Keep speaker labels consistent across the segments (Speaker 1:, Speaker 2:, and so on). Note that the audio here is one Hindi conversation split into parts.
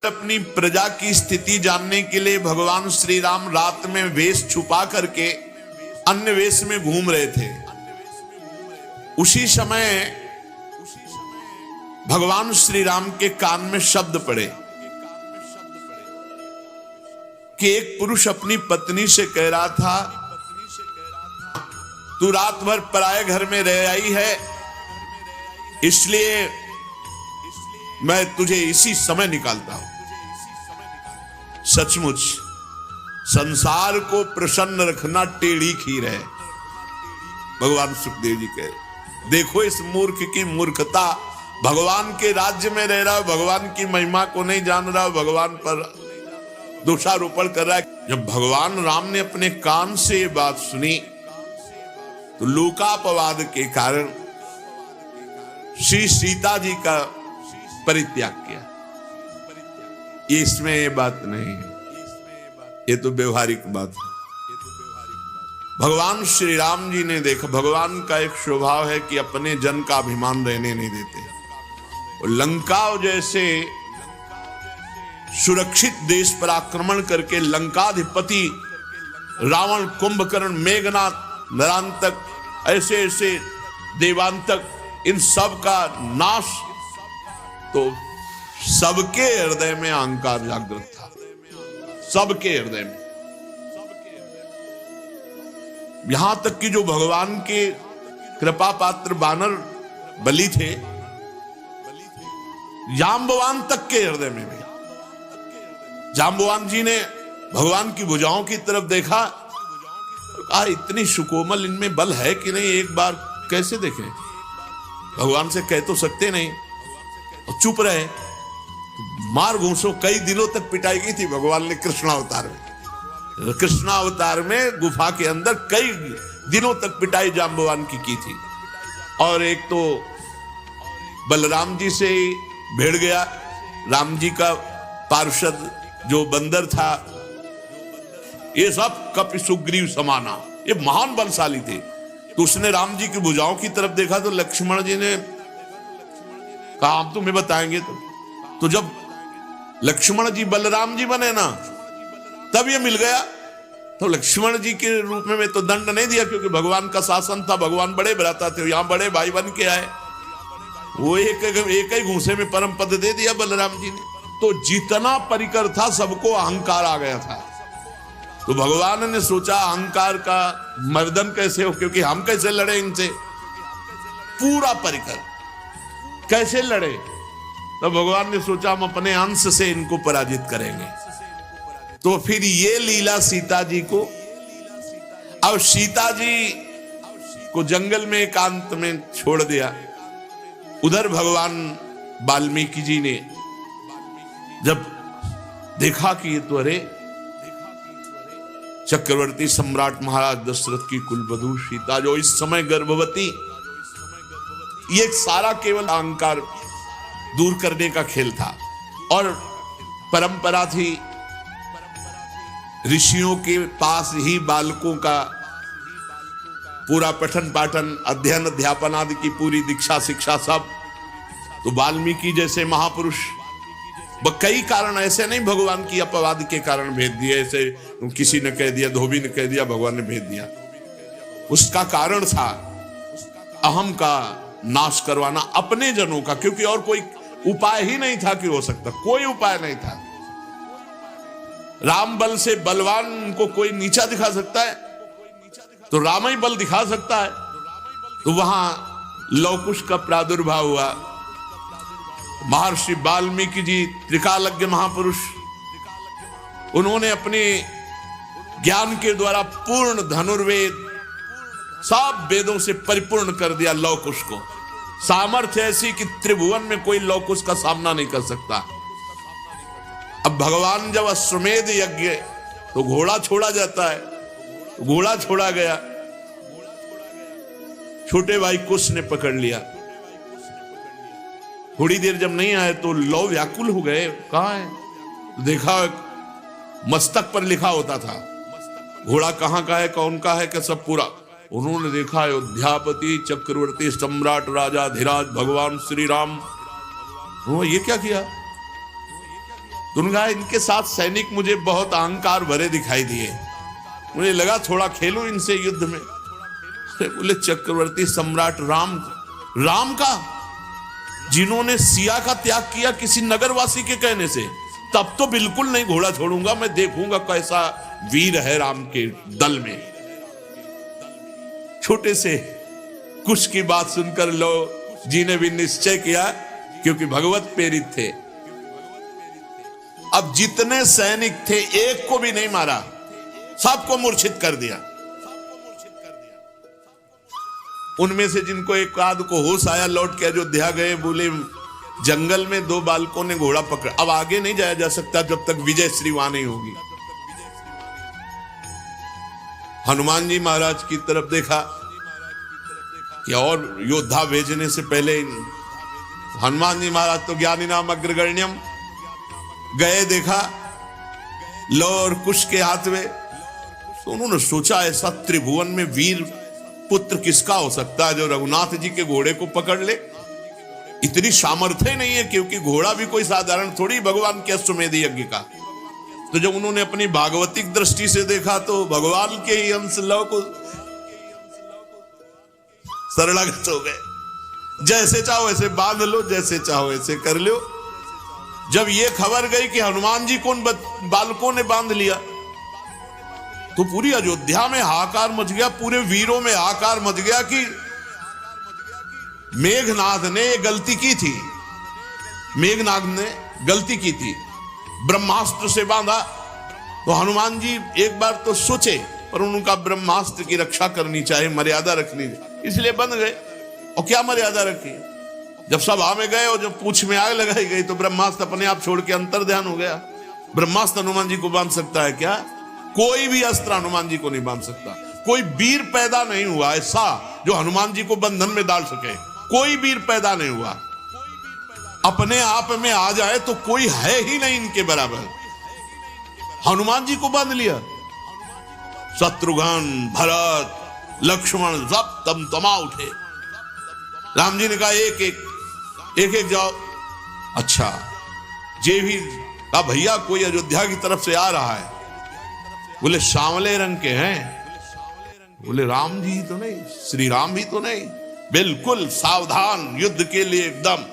Speaker 1: अपनी प्रजा की स्थिति जानने के लिए भगवान श्री राम रात में वेश छुपा करके अन्य वेश में घूम रहे थे। उसी समय भगवान श्री राम के कान में शब्द पड़े कि एक पुरुष अपनी पत्नी से कह रहा था, तू रात भर पराये घर में रह आई है, इसलिए मैं तुझे इसी समय निकालता हूं। सचमुच संसार को प्रसन्न रखना टेढ़ी खीर है। भगवान सुखदेव जी कहे, देखो इस मूर्ख की मूर्खता, भगवान के राज्य में रह रहा है, भगवान की महिमा को नहीं जान रहा, भगवान पर दोषारोपण कर रहा है। जब भगवान राम ने अपने कान से ये बात सुनी तो लोकापवाद के कारण श्री सीता जी का परित्याग किया। इसमें ये बात नहीं है, ये तो व्यवहारिक बात है। भगवान श्री राम जी ने देखा, भगवान का एक स्वभाव है कि अपने जन का अभिमान रहने नहीं देते। और लंका जैसे सुरक्षित देश पर आक्रमण करके लंकाधिपति रावण, कुंभकर्ण, मेघनाथ, नरांतक, ऐसे ऐसे देवांतक, इन सब का नाश, तो सबके हृदय में अहंकार जागृत था। सबके हृदय में, यहां तक कि जो भगवान के कृपा पात्र बानर बलि थे, जांबवान तक के हृदय में भी। जांबवान जी ने भगवान की भुजाओं की तरफ देखा, कहा इतनी सुकोमल इनमें बल है कि नहीं, एक बार कैसे देखें। भगवान से कह तो सकते नहीं, और चुप रहे। मार घूसो, कई दिनों तक पिटाई की थी भगवान ने कृष्णावतार में। कृष्णावतार में गुफा के अंदर कई दिनों तक पिटाई जांबवान की थी। और एक तो बलराम जी से भिड़ गया, राम जी का पार्षद जो बंदर था, ये सब कपि सुग्रीव समाना, ये महान बलशाली थे। तो उसने राम जी की भुजाओं की तरफ देखा तो लक्ष्मण जी ने कहा, आप तुम्हें बताएंगे। तो जब लक्ष्मण जी बलराम जी बने ना, तब ये मिल गया। तो लक्ष्मण जी के रूप में तो दंड नहीं दिया, क्योंकि भगवान का शासन था, भगवान बड़े भ्राता थे, यहां बड़े भाई बन के आए। वो एक ही घूंसे में परम पद दे दिया बलराम जी ने। तो जितना परिकर था सबको अहंकार आ गया था। तो भगवान ने सोचा अहंकार का मर्दन कैसे हो, क्योंकि हम कैसे लड़े इनसे, पूरा परिकर कैसे लड़े। तो भगवान ने सोचा हम अपने अंश से इनको पराजित करेंगे। तो फिर ये लीला सीता जी को, अब सीता जी को जंगल में एकांत में छोड़ दिया। उधर भगवान वाल्मीकि जी ने जब देखा कि ये तो अरे चक्रवर्ती सम्राट महाराज दशरथ की कुलवधू सीता जो इस समय गर्भवती, ये सारा केवल अहंकार दूर करने का खेल था। और परंपरा थी ऋषियों के पास ही बालकों का पूरा पठन पाठन, अध्ययन, अध्यापन आदि की पूरी दीक्षा शिक्षा सब। तो वाल्मीकि जैसे महापुरुष, कई कारण ऐसे नहीं भगवान की अपवाद के कारण भेज दिए, ऐसे किसी ने कह दिया, धोबी ने कह दिया, भगवान ने भेज दिया। उसका कारण था अहम का नाश करवाना अपने जनों का, क्योंकि और कोई उपाय ही नहीं था कि हो सकता, कोई उपाय नहीं था। राम बल से बलवान को कोई नीचा दिखा सकता है, तो राम ही बल दिखा सकता है। तो वहां लवकुश का प्रादुर्भाव हुआ। महर्षि वाल्मीकि जी त्रिकालज्ञ महापुरुष, उन्होंने अपने ज्ञान के द्वारा पूर्ण धनुर्वेद, सब वेदों से परिपूर्ण कर दिया लवकुश को। सामर्थ्य ऐसी कि त्रिभुवन में कोई लवकुश का सामना नहीं कर सकता। अब भगवान जब अश्वमेध यज्ञ, तो घोड़ा छोड़ा जाता है, तो घोड़ा छोड़ा गया, छोटे भाई कुश ने पकड़ लिया। थोड़ी देर जब नहीं आए तो लौ व्याकुल हो गए, कहां है। तो देखा मस्तक पर लिखा होता था घोड़ा कहां का है, कौन का है, क्या सब पूरा। उन्होंने देखा अयोध्यापति चक्रवर्ती सम्राट राजा धीराज भगवान श्री राम। ये क्या किया, तो उन्होंने कहा इनके साथ सैनिक मुझे बहुत अहंकार भरे दिखाई दिए, मुझे लगा थोड़ा खेलूं इनसे युद्ध में। बोले चक्रवर्ती सम्राट राम का, जिन्होंने सिया का त्याग किया किसी नगरवासी के कहने से, तब तो बिल्कुल नहीं घोड़ा छोड़ूंगा, मैं देखूंगा कैसा वीर है राम के दल में। छोटे से कुछ की बात सुनकर लो जी ने भी निश्चय किया, क्योंकि भगवत प्रेरित थे। अब जितने सैनिक थे एक को भी नहीं मारा, सबको मूर्छित कर दिया। उनमें से जिनको एक आध को होश आया लौट के अयोध्या गए, बोले जंगल में 2 बालकों ने घोड़ा पकड़ा, अब आगे नहीं जाया जा सकता जब तक विजय श्री वहां नहीं होगी। हनुमान जी महाराज की तरफ देखा कि और योद्धा भेजने से पहले हनुमान जी महाराज तो ज्ञानी नाम अग्रगण्यम गए, देखा लो और कुश के हाथ में, तो उन्होंने सोचा ऐसा त्रिभुवन में वीर पुत्र किसका हो सकता है जो रघुनाथ जी के घोड़े को पकड़ ले। इतनी सामर्थ्य नहीं है, क्योंकि घोड़ा भी कोई साधारण थोड़ी भगवान के अश्वमेध यज्ञ का। तो जब उन्होंने अपनी भागवतिक दृष्टि से देखा तो भगवान के ही अंश लव को शरणागत हो गए। जैसे चाहो वैसे बांध लो, जैसे चाहो वैसे कर लो। जब ये खबर गई कि हनुमान जी को उन बालकों ने बांध लिया, तो पूरी अयोध्या में हाहाकार मच गया, पूरे वीरों में हाहाकार मच गया कि मेघनाद ने गलती की थी, मेघनाद ने गलती की थी, ब्रह्मास्त्र से बांधा। तो हनुमान जी एक बार तो सोचे, पर उनका ब्रह्मास्त्र की रक्षा करनी चाहिए, मर्यादा रखनी, इसलिए बंद गए। और क्या मर्यादा रखी, जब सभा में गए और जब पूंछ में आग लगाई गई तो ब्रह्मास्त्र अपने आप छोड़ के अंतर ध्यान हो गया। ब्रह्मास्त्र हनुमान जी को बांध सकता है क्या? कोई भी अस्त्र हनुमान जी को नहीं बांध सकता। कोई वीर पैदा नहीं हुआ ऐसा जो हनुमान जी को बंधन में डाल सके, कोई वीर पैदा नहीं हुआ। अपने आप में आ जाए तो कोई है ही नहीं इनके बराबर। हनुमान जी को बांध लिया, शत्रुघ्न भरत लक्ष्मण सब तमा उठे। राम जी ने कहा एक एक जाओ। अच्छा, जे भी कहा भैया कोई अयोध्या की तरफ से आ रहा है। बोले सांवले रंग के हैं। बोले राम जी तो नहीं, श्री राम भी तो नहीं, बिल्कुल सावधान युद्ध के लिए एकदम।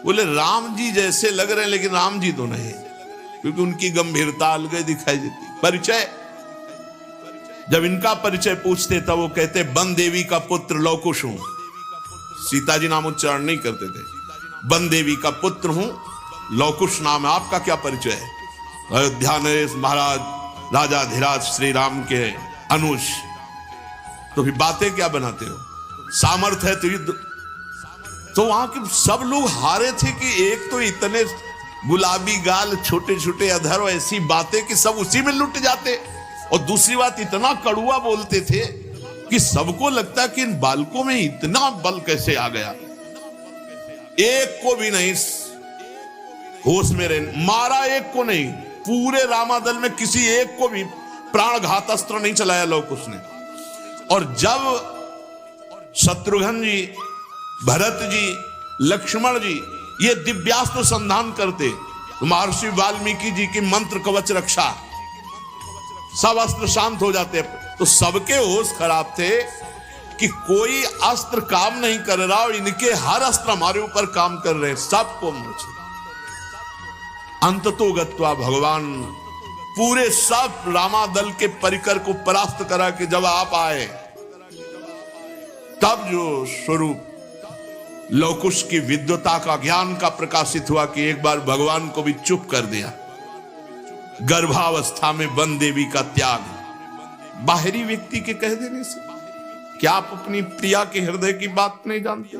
Speaker 1: बोले राम जी जैसे लग रहे हैं लेकिन राम जी तो नहीं, क्योंकि उनकी गंभीरता अलग दिखाई देती। परिचय, जब इनका परिचय पूछते तब वो कहते वन देवी का पुत्र लवकुश हूं। सीता जी नाम उच्चारण नहीं करते थे। वन देवी का पुत्र हूं, लवकुश नाम है। आपका क्या परिचय है? अयोध्या नरेश महाराज राजाधिराज श्री राम के अनुज। तो फिर बातें क्या बनाते हो? सामर्थ्य है तो युद्ध। तो वहां के सब लोग हारे थे कि एक तो इतने गुलाबी गाल, छोटे छोटे अधर, ऐसी बातें कि सब उसी में लुट जाते, और दूसरी बात इतना कड़ुआ बोलते थे कि सबको लगता कि इन बालकों में इतना बल कैसे आ गया। एक को भी नहीं होश में रहे, मारा एक को नहीं, पूरे रामादल में किसी एक को भी प्राणघात अस्त्र नहीं चलाया लवकुश ने। और जब शत्रुघ्न जी, भरत जी, लक्ष्मण जी ये दिव्यास्त्र संधान करते, तो महर्षि वाल्मीकि जी की मंत्र कवच रक्षा, सब अस्त्र शांत हो जाते। तो सबके होश खराब थे कि कोई अस्त्र काम नहीं कर रहा और इनके हर अस्त्र हमारे ऊपर काम कर रहे हैं, सबको मूर्छित। अंततो गत्वा भगवान पूरे सब रामादल के परिकर को परास्त करा कि जब आप आए तब जो स्वरूप लवकुश की विद्वता का, ज्ञान का प्रकाशित हुआ कि एक बार भगवान को भी चुप कर दिया। गर्भावस्था में वन देवी का त्याग, बाहरी व्यक्ति के कह देने से। क्या आप अपनी प्रिया के हृदय की बात नहीं जानते?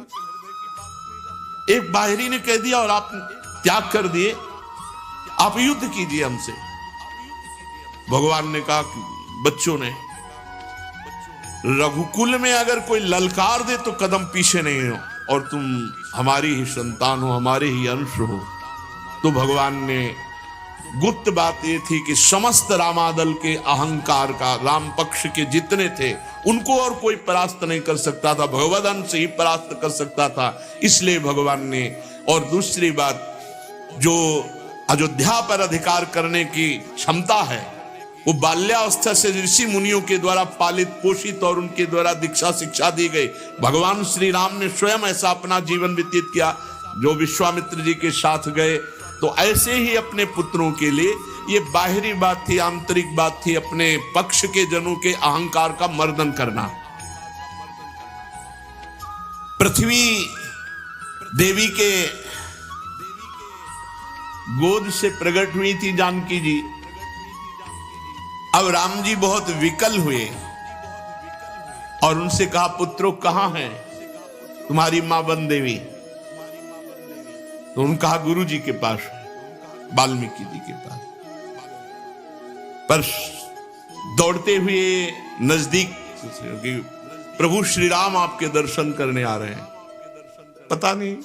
Speaker 1: एक बाहरी ने कह दिया और आप त्याग कर दिए, आप युद्ध कीजिए हमसे। भगवान ने कहा कि बच्चों ने, रघुकुल में अगर कोई ललकार दे तो कदम पीछे नहीं हो, और तुम हमारी ही संतान हो, हमारे ही अंश हो। तो भगवान ने, गुप्त बात यह थी कि समस्त रामादल के अहंकार का, राम पक्ष के जितने थे उनको और कोई परास्त नहीं कर सकता था, भगवद अंश ही परास्त कर सकता था। इसलिए भगवान ने, और दूसरी बात जो अयोध्या पर अधिकार करने की क्षमता है, वो बाल्यावस्था से ऋषि मुनियों के द्वारा पालित पोषित और उनके द्वारा दीक्षा शिक्षा दी गई। भगवान श्री राम ने स्वयं ऐसा अपना जीवन व्यतीत किया, जो विश्वामित्र जी के साथ गए। तो ऐसे ही अपने पुत्रों के लिए, ये बाहरी बात थी, आंतरिक बात थी, अपने पक्ष के जनों के अहंकार का मर्दन करना। पृथ्वी देवी के गोद से प्रकट हुई थी जानकी जी। अब राम जी बहुत विकल हुए और उनसे कहा, पुत्रों कहां हैं तुम्हारी मां वन देवी? तो उन्होंने कहा, गुरु जी के पास, वाल्मीकि जी के पास। पर दौड़ते हुए नजदीक, प्रभु श्री राम आपके दर्शन करने आ रहे हैं। पता नहीं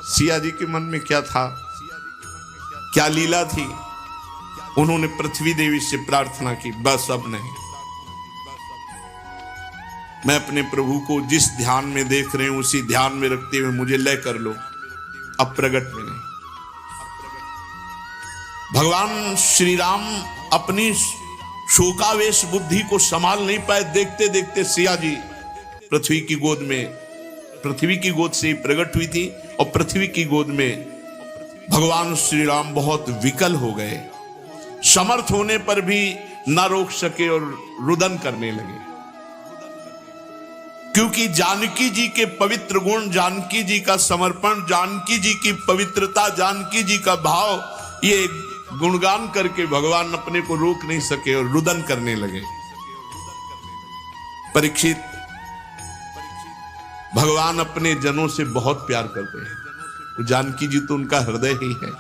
Speaker 1: सिया जी के मन में क्या था, क्या लीला थी। उन्होंने पृथ्वी देवी से प्रार्थना की, बस अब नहीं, मैं अपने प्रभु को जिस ध्यान में देख रहे हूं उसी ध्यान में रखते हुए मुझे लय कर लो, अब प्रगट में नहीं। भगवान श्री राम अपनी शोकावेश बुद्धि को संभाल नहीं पाए। देखते देखते सिया जी पृथ्वी की गोद में, पृथ्वी की गोद से ही प्रकट हुई थी और पृथ्वी की गोद में भगवान श्री राम बहुत विकल हो गए। समर्थ होने पर भी न रोक सके और रुदन करने लगे, क्योंकि जानकी जी के पवित्र गुण, जानकी जी का समर्पण, जानकी जी की पवित्रता, जानकी जी का भाव, ये गुणगान करके भगवान अपने को रोक नहीं सके और रुदन करने लगे। परीक्षित, भगवान अपने जनों से बहुत प्यार करते हैं, तो जानकी जी तो उनका हृदय ही है।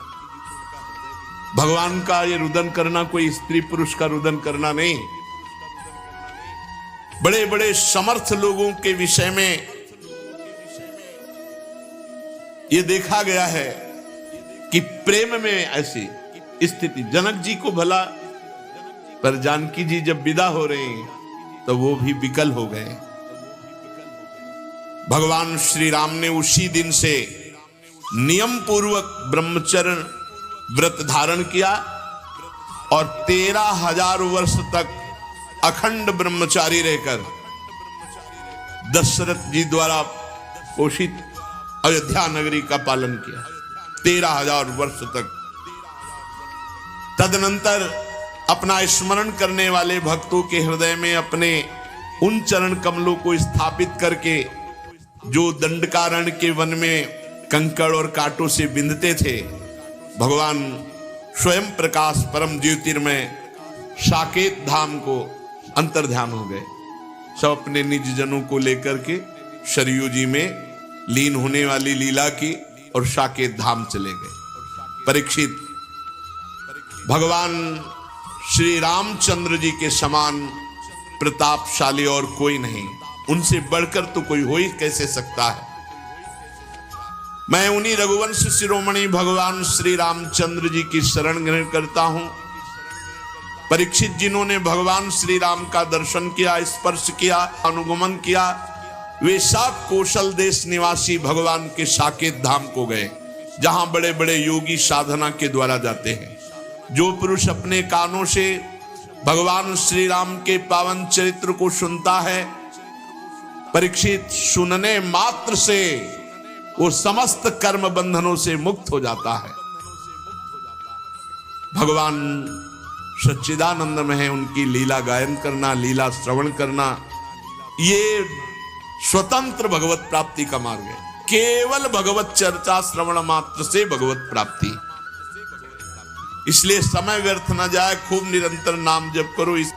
Speaker 1: भगवान का ये रुदन करना कोई स्त्री पुरुष का रुदन करना नहीं। बड़े बड़े समर्थ लोगों के विषय में ये देखा गया है कि प्रेम में ऐसी स्थिति, जनक जी को भला, पर जानकी जी जब विदा हो रहे हैं तो वो भी विकल हो गए। भगवान श्री राम ने उसी दिन से नियम पूर्वक ब्रह्मचर्य व्रत धारण किया और 13,000 वर्ष तक अखंड ब्रह्मचारी रहकर दशरथ जी द्वारा पोषित अयोध्या नगरी का पालन किया 13,000 वर्ष तक। तदनंतर अपना स्मरण करने वाले भक्तों के हृदय में अपने उन चरण कमलों को स्थापित करके, जो दंडकारण्य के वन में कंकड़ और कांटों से बिंधते थे, भगवान स्वयं प्रकाश परम ज्योतिर्मय साकेत धाम को अंतर्ध्यान हो गए। सब अपने निज जनों को लेकर के सरयू जी में लीन होने वाली लीला की और साकेत धाम चले गए। परीक्षित, भगवान श्री रामचंद्र जी के समान प्रतापशाली और कोई नहीं, उनसे बढ़कर तो कोई हो ही कैसे सकता है। मैं उन्हीं रघुवंश शिरोमणि भगवान श्री रामचंद्र जी की शरण ग्रहण करता हूं। परीक्षित, जिन्होंने भगवान श्री राम का दर्शन किया, स्पर्श किया, अनुगमन किया, वे सब कौशल देश निवासी भगवान के साकेत धाम को गए, जहां बड़े बड़े योगी साधना के द्वारा जाते हैं। जो पुरुष अपने कानों से भगवान श्री राम के पावन चरित्र को सुनता है, परीक्षित, सुनने मात्र से वो समस्त कर्म बंधनों से मुक्त हो जाता है। भगवान सच्चिदानंद में है, उनकी लीला गायन करना, लीला श्रवण करना, ये स्वतंत्र भगवत प्राप्ति का मार्ग है। केवल भगवत चर्चा श्रवण मात्र से भगवत प्राप्ति। इसलिए समय व्यर्थ न जाए, खूब निरंतर नाम जप करो। इस